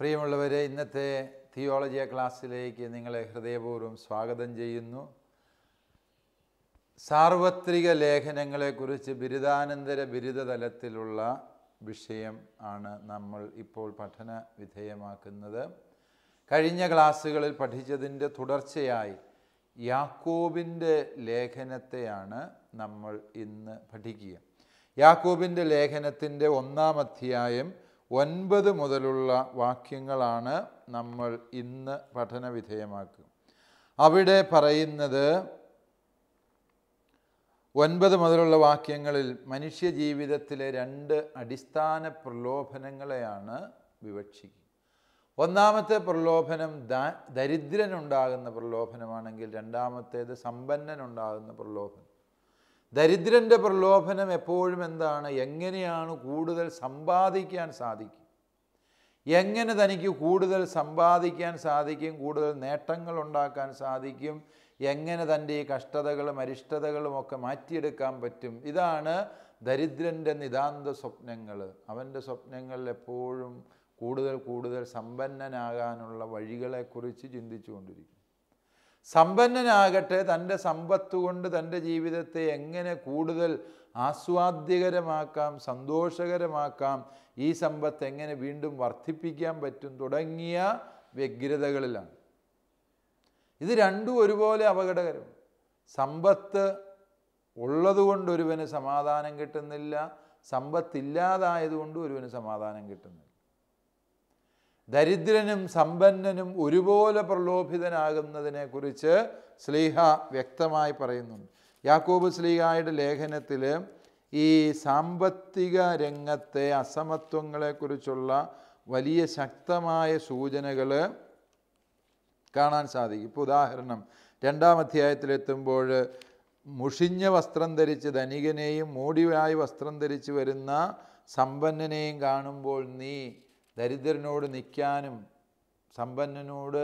പ്രിയമുള്ളവരെ, ഇന്നത്തെ തിയോളജി ക്ലാസ്സിലേക്ക് നിങ്ങളെ ഹൃദയപൂർവ്വം സ്വാഗതം ചെയ്യുന്നു. സാർവത്രിക ലേഖനങ്ങളെക്കുറിച്ച് ബിരുദാനന്തര ബിരുദ തലത്തിലുള്ള വിഷയം ആണ് നമ്മൾ ഇപ്പോൾ പഠന വിധേയമാക്കുന്നത്. കഴിഞ്ഞ ക്ലാസ്സുകളിൽ പഠിച്ചതിൻ്റെ തുടർച്ചയായി യാക്കോബിൻ്റെ ലേഖനത്തെയാണ് നമ്മൾ ഇന്ന് പഠിക്കുക. യാക്കോബിൻ്റെ ലേഖനത്തിൻ്റെ 1-ാം അധ്യായം 9 മുതലുള്ള വാക്യങ്ങളാണ് നമ്മൾ ഇന്ന് പഠന വിധേയമാക്കുക. അവിടെ പറയുന്നത് 9 മുതലുള്ള വാക്യങ്ങളിൽ മനുഷ്യ ജീവിതത്തിലെ 2 അടിസ്ഥാന പ്രലോഭനങ്ങളെയാണ് വിവക്ഷിക്കുക. 1-ാമത്തെ പ്രലോഭനം ദരിദ്രനുണ്ടാകുന്ന പ്രലോഭനമാണെങ്കിൽ 2-ാമത്തേത് സമ്പന്നനുണ്ടാകുന്ന പ്രലോഭനം. ദരിദ്രൻ്റെ പ്രലോഭനം എപ്പോഴും എന്താണ്? എങ്ങനെയാണ് കൂടുതൽ സമ്പാദിക്കാൻ സാധിക്കും, എങ്ങനെ തനിക്ക് കൂടുതൽ സമ്പാദിക്കാൻ സാധിക്കും, കൂടുതൽ നേട്ടങ്ങൾ ഉണ്ടാക്കാൻ സാധിക്കും, എങ്ങനെ തൻ്റെ ഈ കഷ്ടതകളും അരിഷ്ടതകളും ഒക്കെ മാറ്റിയെടുക്കാൻ പറ്റും. ഇതാണ് ദരിദ്രൻ്റെ നിതാന്ത സ്വപ്നങ്ങൾ. അവൻ്റെ സ്വപ്നങ്ങളിൽ എപ്പോഴും കൂടുതൽ സമ്പന്നനാകാനുള്ള വഴികളെക്കുറിച്ച് ചിന്തിച്ചുകൊണ്ടിരിക്കും. സമ്പന്നനാകട്ടെ തൻ്റെ സമ്പത്ത് കൊണ്ട് തൻ്റെ ജീവിതത്തെ എങ്ങനെ കൂടുതൽ ആസ്വാദ്യകരമാക്കാം, സന്തോഷകരമാക്കാം, ഈ സമ്പത്ത് എങ്ങനെ വീണ്ടും വർദ്ധിപ്പിക്കാൻ പറ്റും തുടങ്ങിയ വ്യഗ്രതകളിലാണ്. ഇത് രണ്ടും ഒരുപോലെ അപകടകരം. സമ്പത്ത് ഉള്ളതുകൊണ്ട് ഒരുവന് സമാധാനം കിട്ടുന്നില്ല, സമ്പത്തില്ലാതായതുകൊണ്ട് ഒരുവന് സമാധാനം കിട്ടുന്നില്ല. ദരിദ്രനും സമ്പന്നനും ഒരുപോലെ പ്രലോഭിതനാകുന്നതിനെക്കുറിച്ച് ശ്ലീഹ വ്യക്തമായി പറയുന്നുണ്ട്. യാക്കോബ് ശ്ലീഹായുടെ ലേഖനത്തിൽ ഈ സാമ്പത്തിക രംഗത്തെ അസമത്വങ്ങളെക്കുറിച്ചുള്ള വലിയ ശക്തമായ സൂചനകൾ കാണാൻ സാധിക്കും. ഇപ്പോൾ ഉദാഹരണം 2-ാം അധ്യായത്തിലെത്തുമ്പോൾ മുഷിഞ്ഞ വസ്ത്രം ധരിച്ച് ധനികനെയും മോടിയായ വസ്ത്രം ധരിച്ച് വരുന്ന സമ്പന്നനെയും കാണുമ്പോൾ നീ ദരിദ്രനോട് നിൽക്കാനും സമ്പന്നനോട്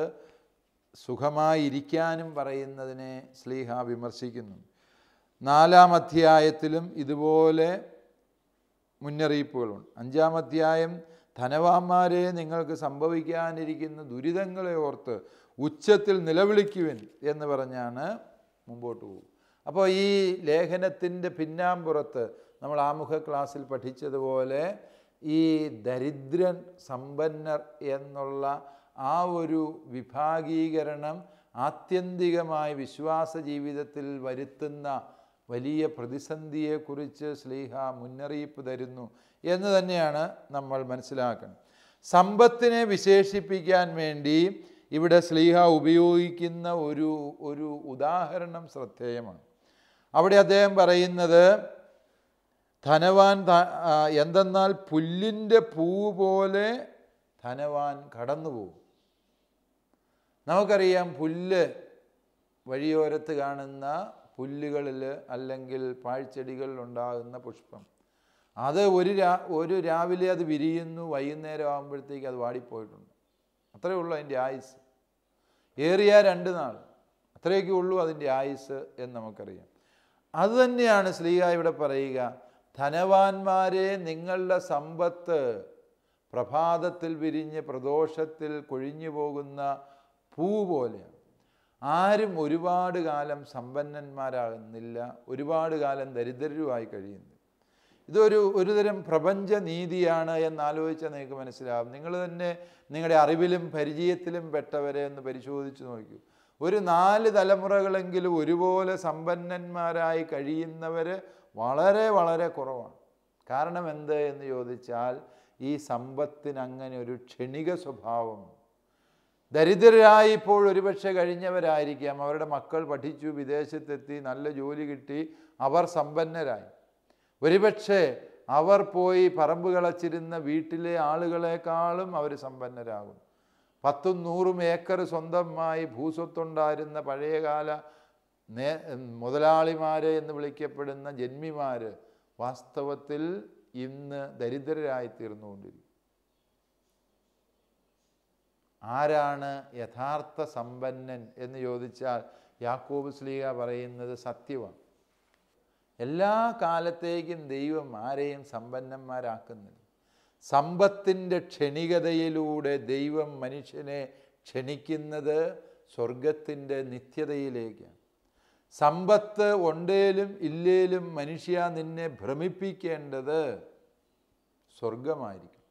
സുഖമായിരിക്കാനും പറയുന്നതിനെ ശ്ലീഹ വിമർശിക്കുന്നു. 4-ാം അധ്യായത്തിലും ഇതുപോലെ മുന്നറിയിപ്പുകളുണ്ട്. 5-ാം അധ്യായം ധനവാന്മാരെ നിങ്ങൾക്ക് സംഭവിക്കാനിരിക്കുന്ന ദുരിതങ്ങളെ ഓർത്ത് ഉച്ചത്തിൽ നിലവിളിക്കുവിൻ എന്ന് പറഞ്ഞാണ് മുമ്പോട്ട് പോകും. അപ്പോൾ ഈ ലേഖനത്തിൻ്റെ പിന്നാമ്പുറത്ത് നമ്മൾ ആമുഖ ക്ലാസ്സിൽ പഠിച്ചതുപോലെ ഈ ദരിദ്രൻ സമ്പന്നർ എന്നുള്ള ആ ഒരു വിഭാഗീകരണം ആത്യന്തികമായി വിശ്വാസ ജീവിതത്തിൽ വരുത്തുന്ന വലിയ പ്രതിസന്ധിയെക്കുറിച്ച് ശ്ലീഹ മുന്നറിയിപ്പ് തരുന്നു എന്ന് തന്നെയാണ് നമ്മൾ മനസ്സിലാക്കുന്നത്. സമ്പത്തിനെ വിശേഷിപ്പിക്കാൻ വേണ്ടി ഇവിടെ ശ്ലീഹ ഉപയോഗിക്കുന്ന ഒരു ഉദാഹരണം ശ്രദ്ധേയമാണ്. അവിടെ അദ്ദേഹം പറയുന്നത് ധനവാൻ എന്തെന്നാൽ പുല്ലിൻ്റെ പൂവ് പോലെ ധനവാൻ കടന്നു പോകും. നമുക്കറിയാം, പുല്ല് വഴിയോരത്ത് കാണുന്ന പുല്ലുകളിൽ അല്ലെങ്കിൽ പാഴ്ചെടികളിലുണ്ടാകുന്ന പുഷ്പം, അത് ഒരു രാവിലെ അത് വിരിയുന്നു, വൈകുന്നേരം ആകുമ്പോഴത്തേക്ക് അത് വാടിപ്പോയിട്ടുണ്ട്. അത്രയേ ഉള്ളൂ അതിൻ്റെ ആയുസ്. ഏറിയ 2 നാൾ അത്രയൊക്കെ ഉള്ളൂ അതിൻ്റെ ആയുസ് എന്ന് നമുക്കറിയാം. അതുതന്നെയാണ് ശ്ലീഹ ഇവിടെ പറയുക. ധനവാന്മാരെ, നിങ്ങളുടെ സമ്പത്ത് പ്രഭാതത്തിൽ വിരിഞ്ഞ് പ്രദോഷത്തിൽ കൊഴിഞ്ഞു പോകുന്ന പൂ പോലെയാണ്. ആരും ഒരുപാട് കാലം സമ്പന്നന്മാരാകുന്നില്ല, ഒരുപാട് കാലം ദരിദ്രരുമായി കഴിയുന്നു. ഒരുതരം പ്രപഞ്ച നീതിയാണ് എന്നാലോചിച്ചാൽ നിങ്ങൾക്ക് മനസ്സിലാവും. നിങ്ങൾ തന്നെ നിങ്ങളുടെ അറിവിലും പരിചയത്തിലും പെട്ടവരെ ഒന്ന് പരിശോധിച്ച് നോക്കൂ. ഒരു 4 തലമുറകളെങ്കിലും ഒരുപോലെ സമ്പന്നന്മാരായി കഴിയുന്നവർ വളരെ കുറവാണ്. കാരണം എന്ത് എന്ന് ചോദിച്ചാൽ ഈ സമ്പത്തിന് അങ്ങനെ ഒരു ക്ഷണിക സ്വഭാവം. ദരിദ്രരായി ഇപ്പോൾ ഒരുപക്ഷെ കഴിഞ്ഞവരായിരിക്കാം, അവരുടെ മക്കൾ പഠിച്ചു, വിദേശത്തെത്തി, നല്ല ജോലി കിട്ടി, അവർ സമ്പന്നരായി. ഒരുപക്ഷെ അവർ പോയി പറമ്പ് കളച്ചിരുന്ന വീട്ടിലെ ആളുകളെക്കാളും അവർ സമ്പന്നരാകും. 10-100 ഏക്കർ സ്വന്തമായി ഭൂസ്വത്തുണ്ടായിരുന്ന പഴയകാല മുതലാളിമാരെ എന്ന് വിളിക്കപ്പെടുന്ന ജന്മിമാർ വാസ്തവത്തിൽ ഇന്ന് ദരിദ്രരായി തീർന്നുകൊണ്ടിരിക്കും. ആരാണ് യഥാർത്ഥ സമ്പന്നൻ എന്ന് ചോദിച്ചാൽ യാക്കോബ് ശ്ലീഹ പറയുന്നത് സത്യമാണ്. എല്ലാ കാലത്തേക്കും ദൈവം ആരെയും സമ്പന്നന്മാരാക്കുന്നില്ല. സമ്പത്തിൻ്റെ ക്ഷണികതയിലൂടെ ദൈവം മനുഷ്യനെ ക്ഷണിക്കുന്നത് സ്വർഗത്തിൻ്റെ നിത്യതയിലേക്കാണ്. സമ്പത്ത് ഉണ്ടേലും ഇല്ലേലും മനുഷ്യ നിന്നെ ഭ്രമിപ്പിക്കേണ്ടത് സ്വർഗമായിരിക്കും.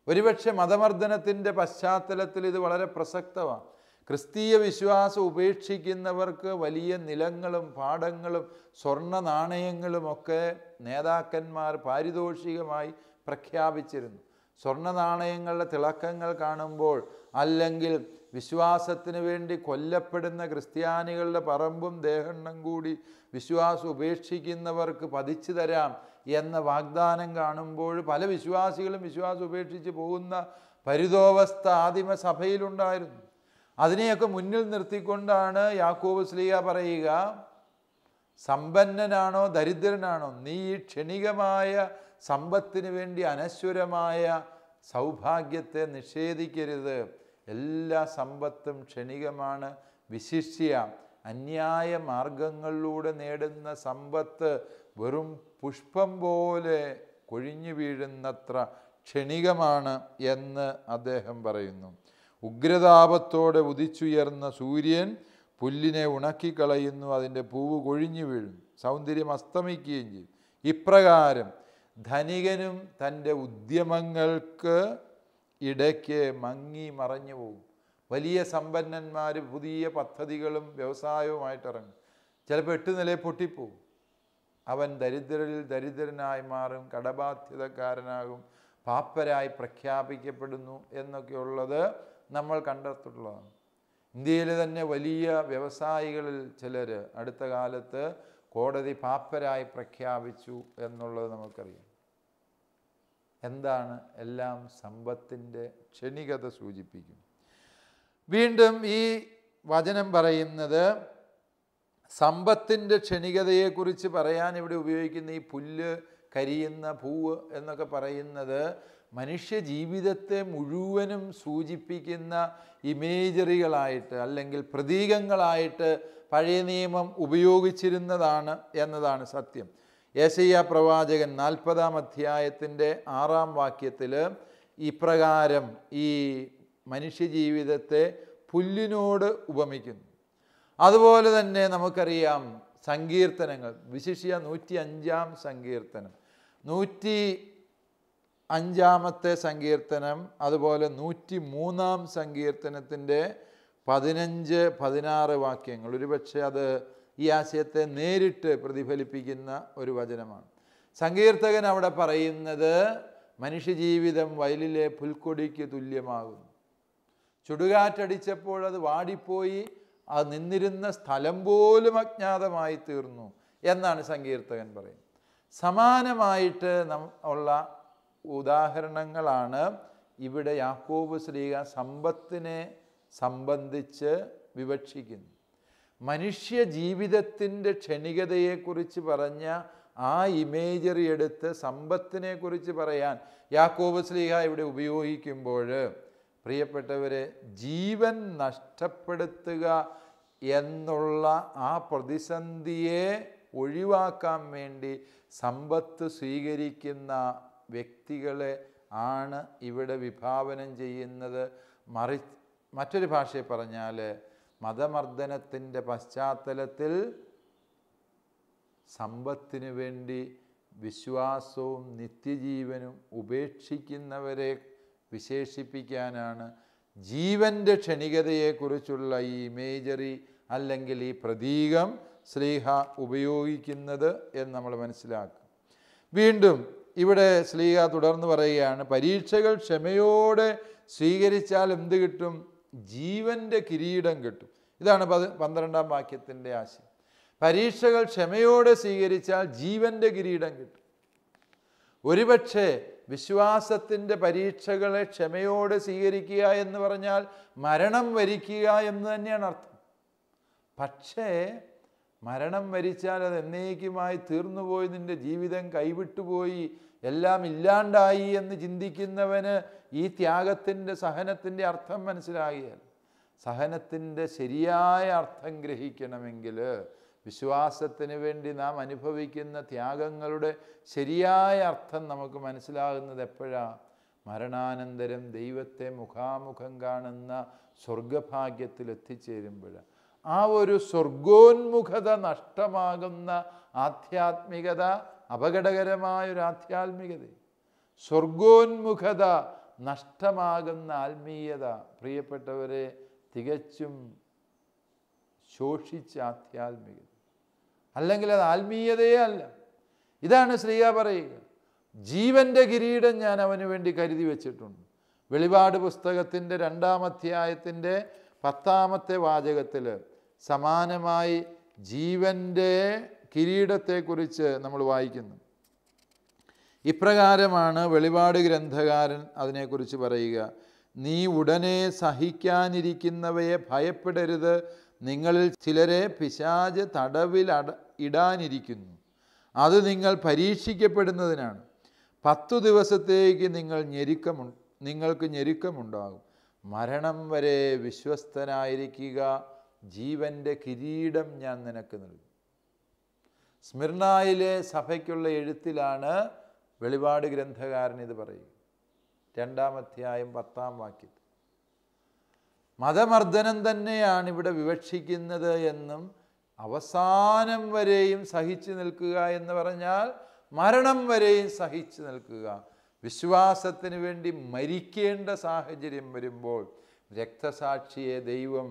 ഒരുപക്ഷെ മതമർദ്ദനത്തിൻ്റെ പശ്ചാത്തലത്തിൽ ഇത് വളരെ പ്രസക്തമാണ്. ക്രിസ്തീയ വിശ്വാസം ഉപേക്ഷിക്കുന്നവർക്ക് വലിയ നിലങ്ങളും പാടങ്ങളും സ്വർണ്ണ നാണയങ്ങളുമൊക്കെ നേതാക്കന്മാർ പാരിതോഷികമായി പ്രഖ്യാപിച്ചിരുന്നു. സ്വർണ്ണ നാണയങ്ങളുടെ തിളക്കങ്ങൾ കാണുമ്പോൾ, അല്ലെങ്കിൽ വിശ്വാസത്തിന് വേണ്ടി കൊല്ലപ്പെടുന്ന ക്രിസ്ത്യാനികളുടെ പറമ്പും ദേഹണ്ണം കൂടി വിശ്വാസം ഉപേക്ഷിക്കുന്നവർക്ക് പതിച്ചു തരാം എന്ന വാഗ്ദാനം കാണുമ്പോൾ പല വിശ്വാസികളും വിശ്വാസം ഉപേക്ഷിച്ച് പോകുന്ന പരിതോവസ്ഥ ആദിമസഭയിലുണ്ടായിരുന്നു. അതിനെയൊക്കെ മുന്നിൽ നിർത്തിക്കൊണ്ടാണ് യാക്കോബ് ശ്ലീഹ പറയുക, സമ്പന്നനാണോ ദരിദ്രനാണോ, നീ ഈ ക്ഷണികമായ സമ്പത്തിന് വേണ്ടി അനശ്വരമായ സൗഭാഗ്യത്തെ നിഷേധിക്കരുത്. എല്ലാ സമ്പത്തും ക്ഷണികമാണ്. വിശിഷ്യ അന്യായ മാർഗങ്ങളിലൂടെ നേടുന്ന സമ്പത്ത് വെറും പുഷ്പം പോലെ കൊഴിഞ്ഞു വീഴുന്നത്ര ക്ഷണികമാണ് എന്ന് അദ്ദേഹം പറയുന്നു. ഉഗ്രതാപത്തോടെ ഉദിച്ചുയർന്ന സൂര്യൻ പുല്ലിനെ ഉണക്കിക്കളയുന്നു, അതിൻ്റെ പൂവ് കൊഴിഞ്ഞു വീഴും, സൗന്ദര്യം അസ്തമിക്കുകയും ചെയ്യും. ഇപ്രകാരം ധനികനും തൻ്റെ ഉദ്യമങ്ങൾക്ക് ഇടയ്ക്ക് മങ്ങി മറഞ്ഞു പോകും. വലിയ സമ്പന്നന്മാർ പുതിയ പദ്ധതികളും വ്യവസായവുമായിട്ട് ഇറങ്ങും. ചിലപ്പോൾ 8 നിലയിൽ പൊട്ടിപ്പോവും. അവൻ ദരിദ്രരിൽ ദരിദ്രനായി മാറും, കടബാധ്യതക്കാരനാകും, പാപ്പരായി പ്രഖ്യാപിക്കപ്പെടുന്നു എന്നൊക്കെയുള്ളത് നമ്മൾ കണ്ടെത്തിയിട്ടുള്ളതാണ്. ഇന്ത്യയിലെ തന്നെ വലിയ വ്യവസായികളിൽ ചിലർ അടുത്ത കാലത്ത് കോടതി പാപ്പരായി പ്രഖ്യാപിച്ചു എന്നുള്ളത് നമുക്കറിയാം. എന്താണ്? എല്ലാം സമ്പത്തിൻ്റെ ക്ഷണികത സൂചിപ്പിക്കും. വീണ്ടും ഈ വചനം പറയുന്നത് സമ്പത്തിൻ്റെ ക്ഷണികതയെക്കുറിച്ച് പറയാൻ ഇവിടെ ഉപയോഗിക്കുന്ന ഈ പുല്ല്, കരിയുന്ന പൂവ് എന്നൊക്കെ പറയുന്നത് മനുഷ്യ ജീവിതത്തെ മുഴുവനും സൂചിപ്പിക്കുന്ന ഇമേജറികളായിട്ട് അല്ലെങ്കിൽ പ്രതീകങ്ങളായിട്ട് പഴയ നിയമം ഉപയോഗിച്ചിരുന്നതാണ് എന്നതാണ് സത്യം. യെശയ്യാ പ്രവാചകൻ 40-ാം അധ്യായത്തിൻ്റെ 6-ാം വാക്യത്തിൽ ഇപ്രകാരം ഈ മനുഷ്യജീവിതത്തെ പുല്ലിനോട് ഉപമിക്കുന്നു. അതുപോലെ തന്നെ നമുക്കറിയാം സങ്കീർത്തനങ്ങൾ, വിശിഷ്യ 105-ാം സങ്കീർത്തനം, 105-ാമത്തെ സങ്കീർത്തനം, അതുപോലെ 103-ാം സങ്കീർത്തനത്തിൻ്റെ 15-16 വാക്യങ്ങൾ. ഒരുപക്ഷെ അത് ഈ ആശയത്തെ നേരിട്ട് പ്രതിഫലിപ്പിക്കുന്ന ഒരു വചനമാണ്. സങ്കീർത്തകൻ അവിടെ പറയുന്നത് മനുഷ്യജീവിതം വയലിലെ പുൽക്കൊടിക്ക് തുല്യമാകുന്നു. ചുടുകാറ്റടിച്ചപ്പോൾ അത് വാടിപ്പോയി, അത് നിന്നിരുന്ന സ്ഥലം പോലും അജ്ഞാതമായി തീർന്നു എന്നാണ് സങ്കീർത്തകൻ പറയുന്നത്. സമാനമായിട്ട് ഉള്ള ഉദാഹരണങ്ങളാണ് ഇവിടെ യാക്കോബ് ശ്ലീഹ സമ്പത്തിനെ സംബന്ധിച്ച് വിവക്ഷിക്കുന്നു. മനുഷ്യ ജീവിതത്തിൻ്റെ ക്ഷണികതയെക്കുറിച്ച് പറഞ്ഞ ആ ഇമേജറി എടുത്ത് സമ്പത്തിനെ കുറിച്ച് പറയാൻ യാക്കോബ് ശ്ലീഹ ഇവിടെ ഉപയോഗിക്കുമ്പോൾ, പ്രിയപ്പെട്ടവരെ, ജീവൻ നഷ്ടപ്പെടുത്തുക എന്നുള്ള ആ പ്രതിസന്ധിയെ ഒഴിവാക്കാൻ വേണ്ടി സമ്പത്ത് സ്വീകരിക്കുന്ന വ്യക്തികളെ ആണ് ഇവിടെ വിഭാവനം ചെയ്യുന്നത്. മറ്റൊരു ഭാഷയിൽ പറഞ്ഞാൽ, മതമർദ്ദനത്തിൻ്റെ പശ്ചാത്തലത്തിൽ സമ്പത്തിനു വേണ്ടി വിശ്വാസവും നിത്യജീവനും ഉപേക്ഷിക്കുന്നവരെ വിശേഷിപ്പിക്കാനാണ് ജീവൻ്റെ ക്ഷണികതയെക്കുറിച്ചുള്ള ഈ ഇമേജറി അല്ലെങ്കിൽ ഈ പ്രതീകം ശ്ലീഹ ഉപയോഗിക്കുന്നത് എന്ന് നമ്മൾ മനസ്സിലാക്കും. വീണ്ടും ഇവിടെ ശ്ലീഹ തുടർന്ന് പറയുകയാണ്, പരീക്ഷകൾ ക്ഷമയോടെ സ്വീകരിച്ചാൽ എന്ത് കിട്ടും? ജീവൻ്റെ കിരീടം കിട്ടും. ഇതാണ് 12-ാം വാക്യത്തിൻ്റെ ആശയം. പരീക്ഷകൾ ക്ഷമയോടെ സ്വീകരിച്ചാൽ ജീവൻ്റെ കിരീടം കിട്ടും. ഒരുപക്ഷെ വിശ്വാസത്തിൻ്റെ പരീക്ഷകളെ ക്ഷമയോടെ സ്വീകരിക്കുക എന്ന് പറഞ്ഞാൽ മരണം വരിക്കുക എന്ന് തന്നെയാണ് അർത്ഥം. പക്ഷേ മരണം വരിച്ചാൽ അത് എന്നേക്കുമായി തീർന്നുപോയി, നിൻ്റെ ജീവിതം കൈവിട്ടുപോയി, എല്ലാം ഇല്ലാണ്ടായി എന്ന് ചിന്തിക്കുന്നവന് ഈ ത്യാഗത്തിൻ്റെ സഹനത്തിൻ്റെ അർത്ഥം മനസ്സിലാകിയാൽ, സഹനത്തിൻ്റെ ശരിയായ അർത്ഥം ഗ്രഹിക്കണമെങ്കിൽ വിശ്വാസത്തിന് വേണ്ടി നാം അനുഭവിക്കുന്ന ത്യാഗങ്ങളുടെ ശരിയായ അർത്ഥം നമുക്ക് മനസ്സിലാകുന്നത് എപ്പോഴാണ്? മരണാനന്തരം ദൈവത്തെ മുഖാമുഖം കാണുന്ന സ്വർഗഭാഗ്യത്തിൽ എത്തിച്ചേരുമ്പോഴാണ്. ആ ഒരു സ്വർഗോന്മുഖത നഷ്ടമാകുന്ന ആധ്യാത്മികത അപകടകരമായൊരു ആധ്യാത്മികത. സ്വർഗോന്മുഖത നഷ്ടമാകുന്ന ആത്മീയത പ്രിയപ്പെട്ടവരെ തികച്ചും ശോഷിച്ച ആധ്യാത്മികത, അല്ലെങ്കിൽ അത് ആത്മീയതയേ അല്ല. ഇതാണ് ശ്രീക പറയുക, ജീവൻ്റെ കിരീടം ഞാൻ അവന് വേണ്ടി കരുതി വച്ചിട്ടുണ്ട്. വെളിപാട് പുസ്തകത്തിൻ്റെ 2-ാം അധ്യായത്തിൻ്റെ 10-ാമത്തെ വാചകത്തിൽ സമാനമായി ജീവൻ്റെ കിരീടത്തെക്കുറിച്ച് നമ്മൾ വായിക്കുന്നു. ഇപ്രകാരമാണ് വെളിപാട് ഗ്രന്ഥകാരൻ അതിനെക്കുറിച്ച് പറയുക: നീ ഉടനെ സഹിക്കാനിരിക്കുന്നവയെ ഭയപ്പെടരുത്. നിങ്ങളിൽ ചിലരെ പിശാച് തടവിൽ ഇടാനിരിക്കുന്നു. അത് നിങ്ങൾ പരീക്ഷിക്കപ്പെടുന്നതിനാണ്. 10 ദിവസത്തേക്ക് നിങ്ങൾക്ക് ഞെരുക്കമുണ്ടാകും. മരണം വരെ വിശ്വസ്തനായിരിക്കുക. ജീവൻ്റെ കിരീടം ഞാൻ നിനക്ക് നൽകും. സ്മിർനായിലെ സഭയ്ക്കുള്ള എഴുത്തിലാണ് വെളിപാട് ഗ്രന്ഥകാരൻ ഇത് പറയുക. 2-ാം അധ്യായം 10-ാം വാക്യത്തിൽ മതമർദ്ദനം തന്നെയാണ് ഇവിടെ വിവക്ഷിക്കുന്നത് എന്നും, അവസാനം വരെയും സഹിച്ചു നിൽക്കുക എന്ന് പറഞ്ഞാൽ മരണം വരെയും സഹിച്ചു നിൽക്കുക. വിശ്വാസത്തിന് വേണ്ടി മരിക്കേണ്ട സാഹചര്യം വരുമ്പോൾ രക്തസാക്ഷിയെ ദൈവം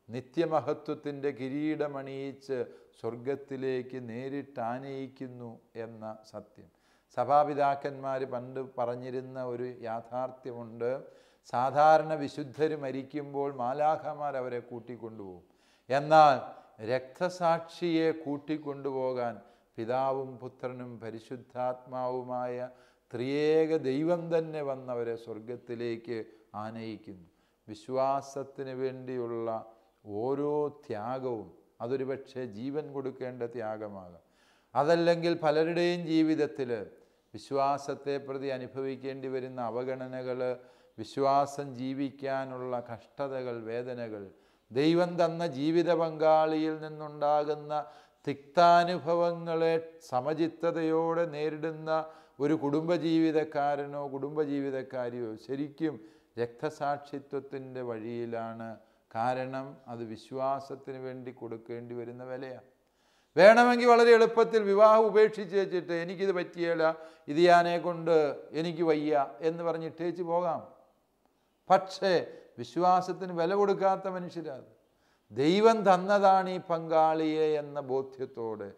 നിത്യമഹത്വത്തിൻ്റെ കിരീടമണിയിച്ച് സ്വർഗത്തിലേക്ക് നേരിട്ട് ആനയിക്കുന്നു എന്ന സത്യം. സഭാപിതാക്കന്മാർ പണ്ട് പറഞ്ഞിരുന്ന ഒരു യാഥാർത്ഥ്യമുണ്ട്. സാധാരണ വിശുദ്ധർ മരിക്കുമ്പോൾ മാലാഖമാർ അവരെ കൂട്ടിക്കൊണ്ടുപോകും. എന്നാൽ രക്തസാക്ഷിയെ കൂട്ടിക്കൊണ്ടുപോകാൻ പിതാവും പുത്രനും പരിശുദ്ധാത്മാവുമായ ത്രിയേക ദൈവം തന്നെ വന്നവരെ സ്വർഗത്തിലേക്ക് ആനയിക്കുന്നു. വിശ്വാസത്തിന് വേണ്ടിയുള്ള ഓരോ ത്യാഗവും അതൊരു പക്ഷേ ജീവൻ കൊടുക്കേണ്ട ത്യാഗമാകാം. അതല്ലെങ്കിൽ പലരുടെയും ജീവിതത്തിൽ വിശ്വാസത്തെ പ്രതി അനുഭവിക്കേണ്ടി വരുന്ന അവഗണനകൾ, വിശ്വാസം ജീവിക്കാനുള്ള കഷ്ടതകൾ, വേദനകൾ, ദൈവം തന്ന ജീവിത പങ്കാളിയിൽ നിന്നുണ്ടാകുന്ന തിക്താനുഭവങ്ങളെ സമചിത്തതയോടെ നേരിടുന്ന ഒരു കുടുംബജീവിതക്കാരനോ കുടുംബജീവിതക്കാരിയോ ശരിക്കും രക്തസാക്ഷിത്വത്തിൻ്റെ വഴിയിലാണ്. കാരണം അത് വിശ്വാസത്തിന് വേണ്ടി കൊടുക്കേണ്ടി വരുന്ന വിലയാണ്. വേണമെങ്കിൽ വളരെ എളുപ്പത്തിൽ വിവാഹം ഉപേക്ഷിച്ച് വെച്ചിട്ട് എനിക്കിത് പറ്റിയല്ല, ഇത് ഞാനെ കൊണ്ട് എനിക്ക് വയ്യ എന്ന് പറഞ്ഞിട്ടേച്ച് പോകാം. പക്ഷേ വിശ്വാസത്തിന് വില കൊടുക്കാത്ത മനുഷ്യരാണ്. ദൈവം തന്നതാണ് ഈ പങ്കാളിയെ എന്ന ബോധ്യത്തോടെ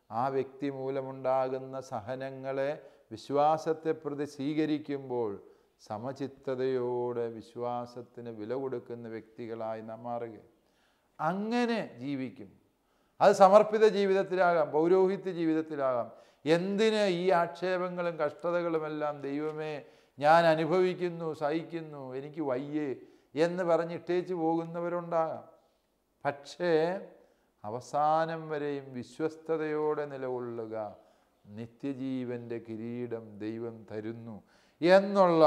ആ വ്യക്തി മൂലമുണ്ടാകുന്ന സഹനങ്ങളെ വിശ്വാസത്തെ പ്രതി സ്വീകരിക്കുമ്പോൾ സമചിത്തതയോടെ വിശ്വാസത്തിന് വില കൊടുക്കുന്ന വ്യക്തികളായി നാം മാറുക. അങ്ങനെ ജീവിക്കും. അത് സമർപ്പിത ജീവിതത്തിലാകാം, പൗരോഹിത്യ ജീവിതത്തിലാകാം. എന്തിന് ഈ ആക്ഷേപങ്ങളും കഷ്ടതകളുമെല്ലാം ദൈവമേ ഞാൻ അനുഭവിക്കുന്നു, സഹിക്കുന്നു, എനിക്ക് വയ്യേ എന്ന് പറഞ്ഞിട്ടേച്ച് പോകുന്നവരുണ്ടാകാം. പക്ഷേ അവസാനം വരെയും വിശ്വസ്തയോടെ നിലകൊള്ളുക. നിത്യജീവൻ്റെ കിരീടം ദൈവം തരുന്നു എന്നുള്ള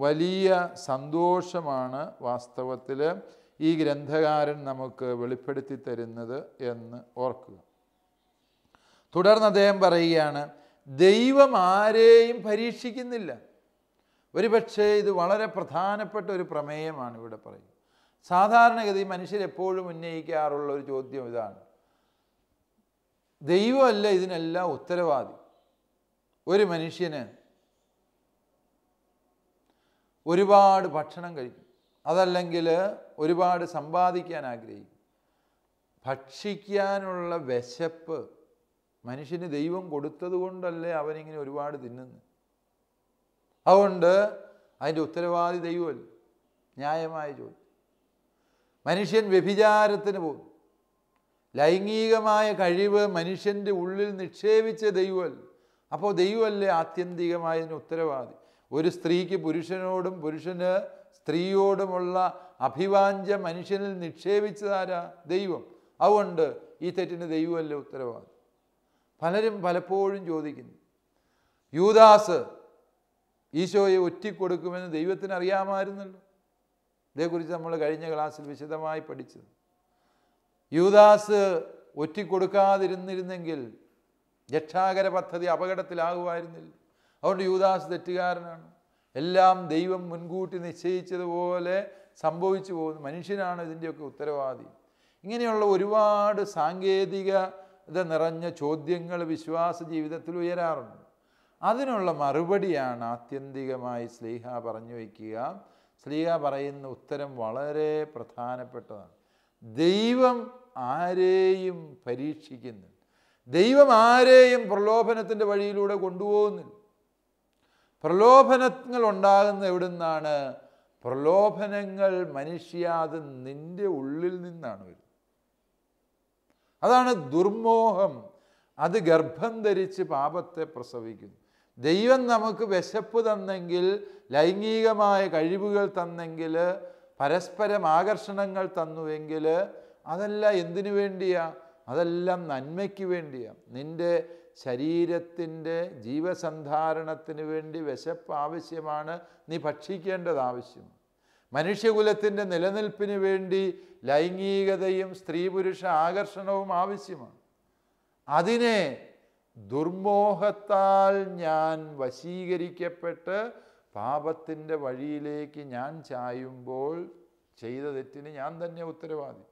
വലിയ സന്തോഷമാണ് വാസ്തവത്തിൽ ഈ ഗ്രന്ഥകാരൻ നമുക്ക് വെളിപ്പെടുത്തി തരുന്നത് എന്ന് ഓർക്കുക. തുടർന്ന് അദ്ദേഹം പറയുകയാണ്, ദൈവം ആരെയും പരീക്ഷിക്കുന്നില്ല. ഒരുപക്ഷെ ഇത് വളരെ പ്രധാനപ്പെട്ട ഒരു പ്രമേയമാണ് ഇവിടെ പറയുന്നത്. സാധാരണഗതി മനുഷ്യരെപ്പോഴും ഉന്നയിക്കാറുള്ള ഒരു ചോദ്യം ഇതാണ്: ദൈവമല്ല ഇതിനെല്ലാം ഉത്തരവാദി. ഒരു മനുഷ്യന് ഒരുപാട് ഭക്ഷണം കഴിക്കും, അതല്ലെങ്കിൽ ഒരുപാട് സമ്പാദിക്കാൻ ആഗ്രഹിക്കും. ഭക്ഷിക്കാനുള്ള വിശപ്പ് മനുഷ്യന് ദൈവം കൊടുത്തത് കൊണ്ടല്ലേ അവനിങ്ങനെ ഒരുപാട് തിന്നുന്നത്. അതുകൊണ്ട് അതിൻ്റെ ഉത്തരവാദി ദൈവമല്ല. ന്യായമായ ചോദ്യം. മനുഷ്യൻ വ്യഭിചാരത്തിന് പോകും. ലൈംഗികമായ കഴിവ് മനുഷ്യൻ്റെ ഉള്ളിൽ നിക്ഷേപിച്ച ദൈവമല്ല. അപ്പോൾ ദൈവമല്ലേ ആത്യന്തികമായതിന് ഉത്തരവാദി. ഒരു സ്ത്രീക്ക് പുരുഷനോടും പുരുഷന് സ്ത്രീയോടുമുള്ള അഭിവാഞ്ച മനുഷ്യനിൽ നിക്ഷേപിച്ചതാരാ? ദൈവം. അതുകൊണ്ട് ഈ തെറ്റിന് ദൈവമല്ലേ ഉത്തരവാദി. പലരും പലപ്പോഴും ചോദിക്കുന്നു, യൂദാസ് ഈശോയെ ഒറ്റിക്കൊടുക്കുമെന്ന് ദൈവത്തിന് അറിയാമായിരുന്നല്ലോ. ഇതേക്കുറിച്ച് നമ്മൾ കഴിഞ്ഞ ക്ലാസ്സിൽ വിശദമായി പഠിച്ചത്. യൂദാസ് ഒറ്റിക്കൊടുക്കാതിരുന്നിരുന്നെങ്കിൽ രക്ഷാകര പദ്ധതി അപകടത്തിലാകുമായിരുന്നില്ല. അതുകൊണ്ട് യൂദാസ് തെറ്റുകാരനാണ്. എല്ലാം ദൈവം മുൻകൂട്ടി നിശ്ചയിച്ചതുപോലെ സംഭവിച്ചു പോകുന്നു. മനുഷ്യനാണ് ഇതിൻ്റെയൊക്കെ ഉത്തരവാദി. ഇങ്ങനെയുള്ള ഒരുപാട് സാങ്കേതികത നിറഞ്ഞ ചോദ്യങ്ങൾ വിശ്വാസ ജീവിതത്തിൽ ഉയരാറുണ്ട്. അതിനുള്ള മറുപടിയാണ് ആത്യന്തികമായി ശ്ലീഹ പറഞ്ഞു വയ്ക്കുക. ശ്ലീഹ പറയുന്ന ഉത്തരം വളരെ പ്രധാനപ്പെട്ടതാണ്. ദൈവം ആരെയും പരീക്ഷിക്കുന്നില്ല. ദൈവം ആരെയും പ്രലോഭനത്തിൻ്റെ വഴിയിലൂടെ കൊണ്ടുപോകുന്നില്ല. പ്രലോഭനങ്ങൾ ഉണ്ടാകുന്നത് എവിടെ നിന്നാണ്? പ്രലോഭനങ്ങൾ അത് നിൻ്റെ ഉള്ളിൽ നിന്നാണ് വരുന്നത്. അതാണ് ദുർമോഹം. അത് ഗർഭം ധരിച്ച് പാപത്തെ പ്രസവിക്കുന്നു. ദൈവം നമുക്ക് വിശപ്പ് തന്നെങ്കിൽ, ലൈംഗികമായ കഴിവുകൾ തന്നെങ്കിൽ, പരസ്പരം ആകർഷണങ്ങൾ തന്നുവെങ്കിൽ അതെല്ലാം എന്തിനു വേണ്ടിയാ? അതെല്ലാം നന്മയ്ക്ക് വേണ്ടിയാണ്. നിൻ്റെ ശരീരത്തിൻ്റെ ജീവസന്ധാരണത്തിന് വേണ്ടി വിശപ്പ് ആവശ്യമാണ്, നീ ഭക്ഷിക്കേണ്ടത് ആവശ്യമാണ്. മനുഷ്യകുലത്തിൻ്റെ നിലനിൽപ്പിന് വേണ്ടി ലൈംഗികതയും സ്ത്രീ പുരുഷ ആകർഷണവും ആവശ്യമാണ്. അതിനെ ദുർമോഹത്താൽ ഞാൻ വശീകരിക്കപ്പെട്ട് പാപത്തിൻ്റെ വഴിയിലേക്ക് ഞാൻ ചായുമ്പോൾ ചെയ്ത തെറ്റിന് ഞാൻ തന്നെ ഉത്തരവാദി.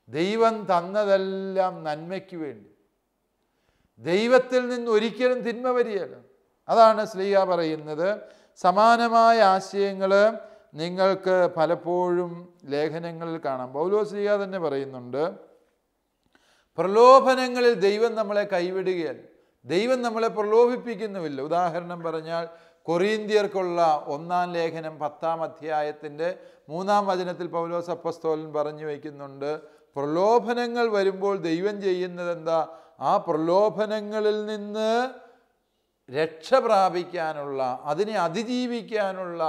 ദൈവം തന്നതെല്ലാം നന്മയ്ക്ക് വേണ്ടി. ദൈവത്തിൽ നിന്ന് ഒരിക്കലും തിന്മ വരികയില്ല. അതാണ് ശ്ലീഹ പറയുന്നത്. സമാനമായ ആശയങ്ങൾ നിങ്ങൾക്ക് പലപ്പോഴും ലേഖനങ്ങളിൽ കാണാം. പൗലോസ് ശ്ലീഹ തന്നെ പറയുന്നുണ്ട്, പ്രലോഭനങ്ങളിൽ ദൈവം നമ്മളെ കൈവിടുകയല്ല, ദൈവം നമ്മളെ പ്രലോഭിപ്പിക്കുന്നുമില്ല. ഉദാഹരണം പറഞ്ഞാൽ കൊറിന്ത്യർക്കുള്ള 1-ാം ലേഖനം 10-ാം അധ്യായത്തിൻ്റെ 3-ാം വചനത്തിൽ പൗലോസ് അപ്പോസ്തലൻ പറഞ്ഞു വയ്ക്കുന്നുണ്ട്, പ്രലോഭനങ്ങൾ വരുമ്പോൾ ദൈവം ചെയ്യുന്നത് എന്താ? ആ പ്രലോഭനങ്ങളിൽ നിന്ന് രക്ഷ പ്രാപിക്കാനുള്ള, അതിനെ അതിജീവിക്കാനുള്ള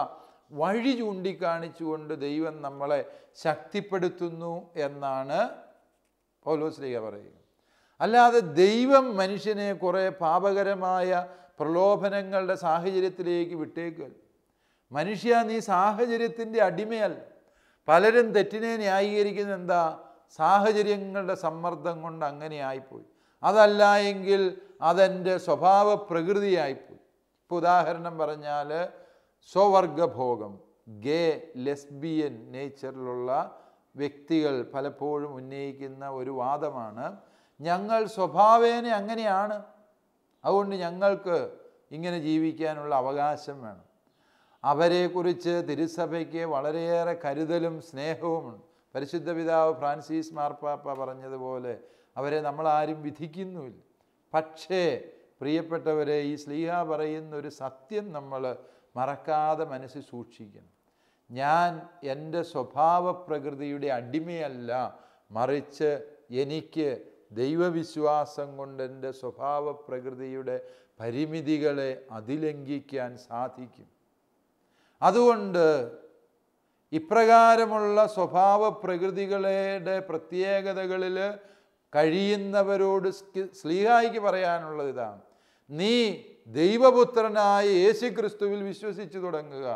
വഴി ചൂണ്ടിക്കാണിച്ചുകൊണ്ട് ദൈവം നമ്മളെ ശക്തിപ്പെടുത്തുന്നു എന്നാണ് പൗലോസ് ശ്ലീഹ പറയുക. അല്ലാതെ ദൈവം മനുഷ്യനെ കുറേ പാപകരമായ പ്രലോഭനങ്ങളുടെ സാഹചര്യത്തിലേക്ക് വിട്ടേക്കുക. മനുഷ്യ, നീ സാഹചര്യത്തിൻ്റെ അടിമയല്ല. പലരും തെറ്റിനെ ന്യായീകരിക്കുന്നത് എന്താ? സാഹചര്യങ്ങളുടെ സമ്മർദ്ദം കൊണ്ട് അങ്ങനെ ആയിപ്പോയി, അതല്ല എങ്കിൽ അതെൻ്റെ സ്വഭാവ പ്രകൃതിയായിപ്പോയി. ഇപ്പോൾ ഉദാഹരണം പറഞ്ഞാൽ സ്വവർഗഭോഗം, ഗേ ലെസ്ബിയൻ നേച്ചറിലുള്ള വ്യക്തികൾ പലപ്പോഴും ഉന്നയിക്കുന്ന ഒരു വാദമാണ്, ഞങ്ങൾ സ്വഭാവേന അങ്ങനെയാണ്, അതുകൊണ്ട് ഞങ്ങൾക്ക് ഇങ്ങനെ ജീവിക്കാനുള്ള അവകാശം വേണം. അവരെക്കുറിച്ച് തിരുസഭയ്ക്ക് വളരെയേറെ കരുതലും സ്നേഹവുമുണ്ട്. പരിശുദ്ധ പിതാവ് ഫ്രാൻസിസ് മാർപ്പാപ്പ പറഞ്ഞതുപോലെ അവരെ നമ്മളാരും വിധിക്കുന്നുമില്ല. പക്ഷേ പ്രിയപ്പെട്ടവരെ, ഈ ശ്ലീഹ പറയുന്ന ഒരു സത്യം നമ്മൾ മറക്കാതെ മനസ്സിൽ സൂക്ഷിക്കണം. ഞാൻ എൻ്റെ സ്വഭാവ പ്രകൃതിയുടെ അടിമയല്ല, മറിച്ച് എനിക്ക് ദൈവവിശ്വാസം കൊണ്ട് എൻ്റെ സ്വഭാവ പ്രകൃതിയുടെ പരിമിതികളെ അതിലംഘിക്കാൻ സാധിക്കും. അതുകൊണ്ട് ഇപ്രകാരമുള്ള സ്വഭാവ പ്രകൃതികളുടെ പ്രത്യേകതകളിൽ കഴിയുന്നവരോട് ശ്ലീഹായ്ക്ക് പറയാനുള്ളത് ഇതാണ്, നീ ദൈവപുത്രനായ യേശുക്രിസ്തുവിൽ വിശ്വസിച്ചു തുടങ്ങുക.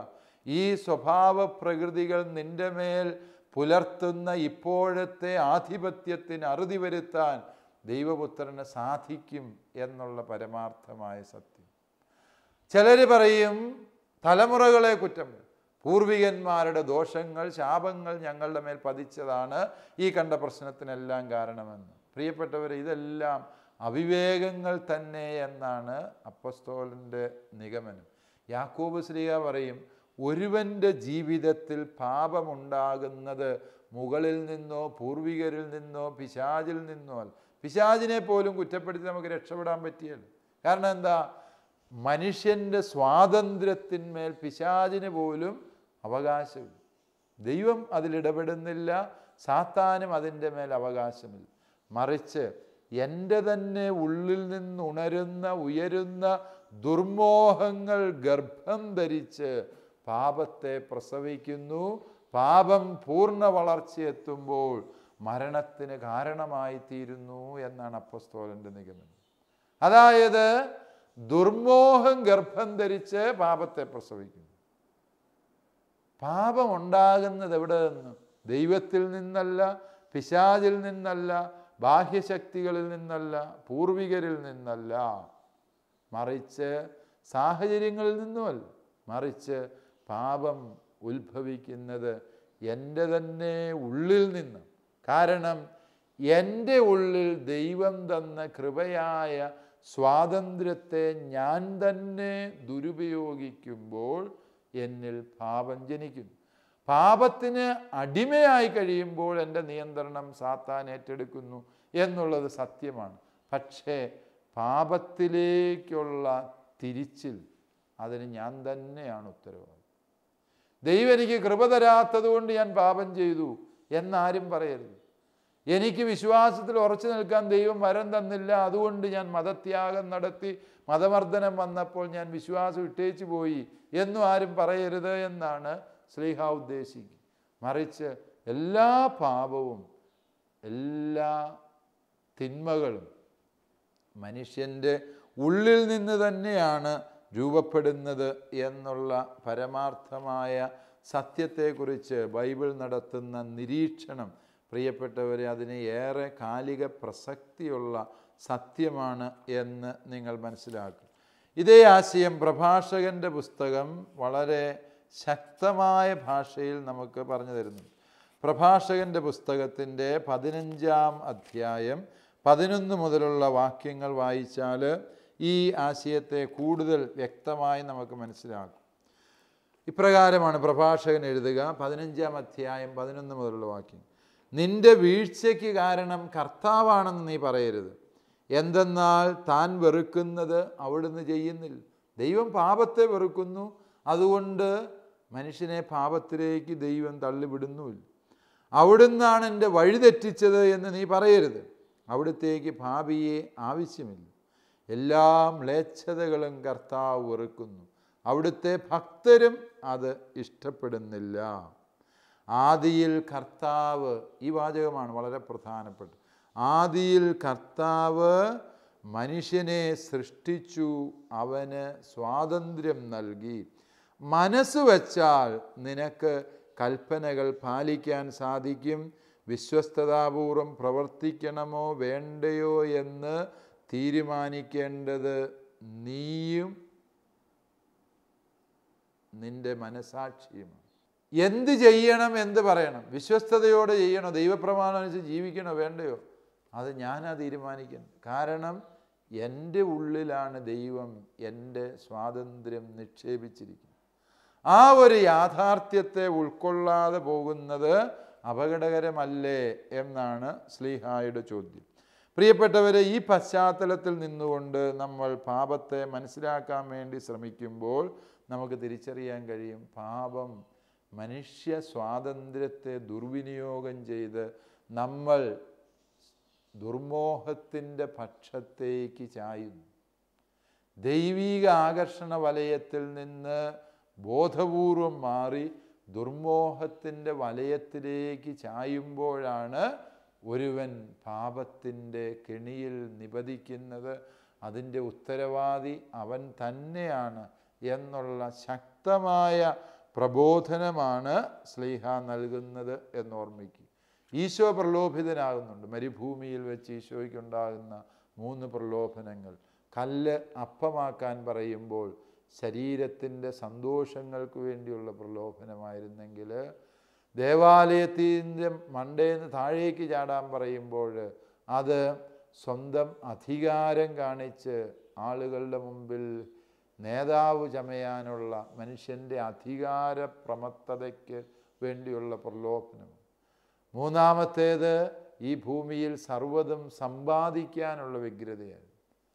ഈ സ്വഭാവ പ്രകൃതികൾ നിൻ്റെ മേൽ പുലർത്തുന്ന ഇപ്പോഴത്തെ ആധിപത്യത്തിന് അറുതി വരുത്താൻ ദൈവപുത്രന് സാധിക്കും എന്നുള്ള പരമാർത്ഥമായ സത്യം. ചിലർ പറയും, തലമുറകളെ കുറ്റം, പൂർവികന്മാരുടെ ദോഷങ്ങൾ, ശാപങ്ങൾ ഞങ്ങളുടെ മേൽ പതിച്ചതാണ് ഈ കണ്ട പ്രശ്നത്തിനെല്ലാം കാരണമെന്ന്. പ്രിയപ്പെട്ടവരെ, ഇതെല്ലാം അവിവേകങ്ങൾ തന്നെ എന്നാണ് അപ്പോസ്തലൻ്റെ നിഗമനം. യാക്കോബ് ശ്ലീഹ പറയും, ഒരുവൻ്റെ ജീവിതത്തിൽ പാപമുണ്ടാകുന്നത് മുകളിൽ നിന്നോ പൂർവികരിൽ നിന്നോ പിശാചിൽ നിന്നോ അല്ല. പിശാചിനെ പോലും കുറ്റപ്പെടുത്തി നമുക്ക് രക്ഷപ്പെടാൻ പറ്റിയല്ലോ. കാരണം എന്താ? മനുഷ്യൻ്റെ സ്വാതന്ത്ര്യത്തിന്മേൽ പിശാചിന് പോലും അവകാശമില്ല. ദൈവം അതിലിടപെടുന്നില്ല, സാത്താനും അതിൻ്റെ മേൽ അവകാശമില്ല. മറിച്ച് എൻ്റെ തന്നെ ഉള്ളിൽ നിന്നുണരുന്ന ഉയരുന്ന ദുർമോഹങ്ങൾ ഗർഭം ധരിച്ച് പാപത്തെ പ്രസവിക്കുന്നു. പാപം പൂർണ്ണ വളർച്ചയെത്തുമ്പോൾ മരണത്തിന് കാരണമായി തീരുന്നു എന്നാണ് അപ്പോസ്തലൻ്റെ നിഗമനം. അതായത് ദുർമോഹം ഗർഭം ധരിച്ച് പാപത്തെ പ്രസവിക്കുന്നു. പാപം ഉണ്ടാകുന്നത് എവിടെ നിന്ന്? ദൈവത്തിൽ നിന്നല്ല, പിശാചിൽ നിന്നല്ല, ബാഹ്യശക്തികളിൽ നിന്നല്ല, പൂർവികരിൽ നിന്നല്ല, മറിച്ച് സാഹചര്യങ്ങളിൽ നിന്നുമല്ല, മറിച്ച് പാപം ഉത്ഭവിക്കുന്നത് എൻ്റെ തന്നെ ഉള്ളിൽ നിന്ന്. കാരണം എൻ്റെ ഉള്ളിൽ ദൈവം തന്ന കൃപയായ സ്വാതന്ത്ര്യത്തെ ഞാൻ തന്നെ ദുരുപയോഗിക്കുമ്പോൾ എന്നിൽ പാപം ജനിക്കുന്നു. പാപത്തിന് അടിമയായി കഴിയുമ്പോൾ എൻ്റെ നിയന്ത്രണം സാത്താൻ ഏറ്റെടുക്കുന്നു എന്നുള്ളത് സത്യമാണ്. പക്ഷേ പാപത്തിലേക്കുള്ള തിരിച്ചിൽ അതിന് ഞാൻ തന്നെയാണ് ഉത്തരവാദി. ദൈവം എനിക്ക് കൃപ തരാത്തത് കൊണ്ട് ഞാൻ പാപം ചെയ്തു എന്നാരും പറയരുത്. എനിക്ക് വിശ്വാസത്തിൽ ഉറച്ചു നിൽക്കാൻ ദൈവം വരം തന്നില്ല, അതുകൊണ്ട് ഞാൻ മതത്യാഗം നടത്തി, മതമർദ്ദനം വന്നപ്പോൾ ഞാൻ വിശ്വാസം ഇട്ടേച്ചു പോയി എന്നും ആരും പറയരുത് എന്നാണ് ശ്ലീഹ ഉദ്ദേശിക്കുക. മറിച്ച് എല്ലാ പാപവും എല്ലാ തിന്മകളും മനുഷ്യൻ്റെ ഉള്ളിൽ നിന്ന് തന്നെയാണ് രൂപപ്പെടുന്നത് എന്നുള്ള പരമാർത്ഥമായ സത്യത്തെക്കുറിച്ച് ബൈബിൾ നടത്തുന്ന നിരീക്ഷണം, പ്രിയപ്പെട്ടവരെ, അതിന് ഏറെ കാലിക പ്രസക്തിയുള്ള സത്യമാണ് എന്ന് നിങ്ങൾ മനസ്സിലാക്കും. ഇതേ ആശയം പ്രഭാഷകൻ്റെ പുസ്തകം വളരെ ശക്തമായ ഭാഷയിൽ നമുക്ക് പറഞ്ഞു തരുന്നു. പ്രഭാഷകൻ്റെ പുസ്തകത്തിൻ്റെ 15-ാം അധ്യായം 11 മുതലുള്ള വാക്യങ്ങൾ വായിച്ചാൽ ഈ ആശയത്തെ കൂടുതൽ വ്യക്തമായി നമുക്ക് മനസ്സിലാക്കും. ഇപ്രകാരമാണ് പ്രഭാഷകൻ എഴുതുക, 15-ാം അധ്യായം 11 മുതലുള്ള വാക്യം. നിന്റെ വീഴ്ചയ്ക്ക് കാരണം കർത്താവാണെന്ന് നീ പറയരുത്. എന്തെന്നാൽ താൻ വെറുക്കുന്നത് അവിടുന്ന് ചെയ്യുന്നില്ല. ദൈവം പാപത്തെ വെറുക്കുന്നു, അതുകൊണ്ട് മനുഷ്യനെ പാപത്തിലേക്ക് ദൈവം തള്ളിവിടുന്നുമില്ല. അവിടുന്നാണ് എൻ്റെ വഴി തെറ്റിച്ചത് എന്ന് നീ പറയരുത്. അവിടുത്തേക്ക് പാപിയെ ആവശ്യമില്ല. എല്ലാ മ്ലേച്ഛതകളും കർത്താവ് വെറുക്കുന്നു, അവിടുത്തെ ഭക്തരും അത് ഇഷ്ടപ്പെടുന്നില്ല. ആദിയിൽ കർത്താവ്, ഈ വാചകമാണ് വളരെ പ്രധാനപ്പെട്ട, ആദിയിൽ കർത്താവ് മനുഷ്യനെ സൃഷ്ടിച്ചു, അവന് സ്വാതന്ത്ര്യം നൽകി. മനസ്സ് വച്ചാൽ നിനക്ക് കൽപ്പനകൾ പാലിക്കാൻ സാധിക്കും. വിശ്വസ്തതാപൂർവം പ്രവർത്തിക്കണമോ വേണ്ടയോ എന്ന് തീരുമാനിക്കേണ്ടത് നീയും നിന്റെ മനസാക്ഷിയുമാണ്. എന്ത് ചെയ്യണം, എന്ത് പറയണം, വിശ്വസ്തയോടെ ചെയ്യണോ, ദൈവപ്രമാണം അനുസരിച്ച് ജീവിക്കണോ വേണ്ടയോ, അത് ഞാനാ തീരുമാനിക്കുന്നത്. കാരണം എൻ്റെ ഉള്ളിലാണ് ദൈവം എൻ്റെ സ്വാതന്ത്ര്യം നിക്ഷേപിച്ചിരിക്കുന്നത്. ആ ഒരു യാഥാർത്ഥ്യത്തെ ഉൾക്കൊള്ളാതെ പോകുന്നത് അപകടകരമല്ലേ എന്നാണ് ശ്ലീഹായുടെ ചോദ്യം. പ്രിയപ്പെട്ടവരെ, ഈ പശ്ചാത്തലത്തിൽ നിന്നുകൊണ്ട് നമ്മൾ പാപത്തെ മനസ്സിലാക്കാൻ വേണ്ടി ശ്രമിക്കുമ്പോൾ നമുക്ക് തിരിച്ചറിയാൻ കഴിയും, പാപം മനുഷ്യ സ്വാതന്ത്ര്യത്തെ ദുർവിനിയോഗം ചെയ്ത് നമ്മൾ ദുർമോഹത്തിൻ്റെ പക്ഷത്തേക്ക് ചായുന്നു. ദൈവിക ആകർഷണ വലയത്തിൽ നിന്ന് ബോധപൂർവം മാറി ദുർമോഹത്തിൻ്റെ വലയത്തിലേക്ക് ചായുമ്പോഴാണ് ഒരുവൻ പാപത്തിൻ്റെ കെണിയിൽ നിപതിക്കുന്നത്. അതിൻ്റെ ഉത്തരവാദി അവൻ തന്നെയാണ് എന്നുള്ള ശക്തമായ പ്രബോധനമാണ് ശ്ലീഹ നൽകുന്നത് എന്നോർമ്മിക്കുക. ഈശോ പ്രലോഭിതനാകുന്നുണ്ട്. മരുഭൂമിയിൽ വെച്ച് ഈശോയ്ക്കുണ്ടാകുന്ന 3 പ്രലോഭനങ്ങൾ. കല്ല് അപ്പമാക്കാൻ പറയുമ്പോൾ ശരീരത്തിൻ്റെ സന്തോഷങ്ങൾക്ക് വേണ്ടിയുള്ള പ്രലോഭനമായിരുന്നെങ്കിൽ, ദേവാലയത്തിൻ്റെ മണ്ടേന്ന് താഴേക്ക് ചാടാൻ പറയുമ്പോൾ അത് സ്വന്തം അധികാരം കാണിച്ച് ആളുകളുടെ മുമ്പിൽ നേതാവ് ചമയാനുള്ള മനുഷ്യൻ്റെ അധികാര പ്രമത്തതയ്ക്ക് വേണ്ടിയുള്ള പ്രലോഭനം. മൂന്നാമത്തേത് ഈ ഭൂമിയിൽ സർവ്വതും സമ്പാദിക്കാനുള്ള വ്യഗ്രതയാണ്.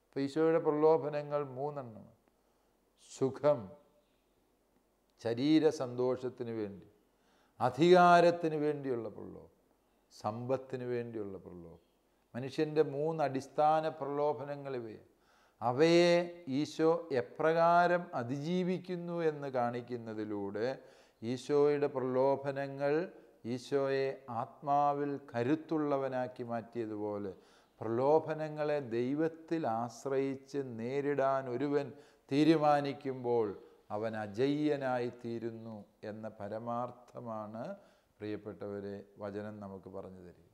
അപ്പോൾ ഈശോയുടെ പ്രലോഭനങ്ങൾ 3 സുഖം, ശരീര സന്തോഷത്തിന് വേണ്ടി, അധികാരത്തിന് വേണ്ടിയുള്ള പ്രലോഭനം, സമ്പത്തിന് വേണ്ടിയുള്ള പ്രലോഭനം. മനുഷ്യൻ്റെ 3 അടിസ്ഥാന പ്രലോഭനങ്ങൾ ഇവയെ. അവയെ ഈശോ എപ്രകാരം അതിജീവിക്കുന്നു എന്ന് കാണിക്കുന്നതിലൂടെ ഈശോയുടെ പ്രലോഭനങ്ങൾ ഈശോയെ ആത്മാവിൽ കരുത്തുള്ളവനാക്കി മാറ്റിയതുപോലെ പ്രലോഭനങ്ങളെ ദൈവത്തിൽ ആശ്രയിച്ച് നേരിടാൻ ഒരുവൻ തീരുമാനിക്കുമ്പോൾ അവൻ അജയ്യനായിത്തീരുന്നു എന്ന പരമാർത്ഥമാണ് പ്രിയപ്പെട്ടവരെ വചനം നമുക്ക് പറഞ്ഞു തരിക.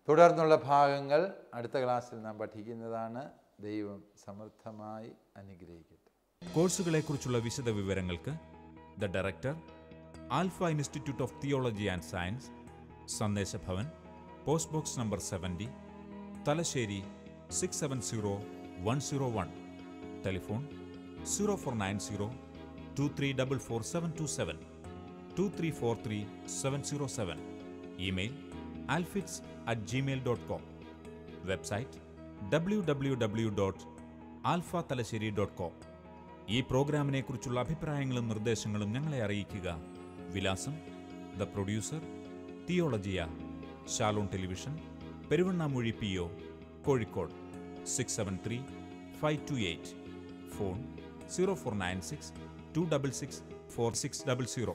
തുടർന്നുള്ള ഭാഗങ്ങൾ അടുത്ത ക്ലാസ്സിൽ നാം പഠിക്കുന്നതാണ്. ദൈവം സമൃദ്ധമായി അനുഗ്രഹിക്കട്ടെ. കോഴ്സുകളെക്കുറിച്ചുള്ള വിശദ വിവരങ്ങൾക്ക് the director, alpha institute of theology and science, Sandeshabhavan, post box number 70, Thalassery 670101. Telephone 0490 2344727 2343707. Email alfits@gmail.com. Website www.alphathalassery.com. ഈ പ്രോഗ്രാമിനെ കുറിച്ചുള്ള അഭിപ്രായങ്ങളും നിർദ്ദേശങ്ങളും ഞങ്ങളെ അറിയിക്കുക. വിലാസം: the producer, Theologia, Shalom television, Peruvannamuzhi PO, Kozhikode 673528. Phone 0496 266 4600.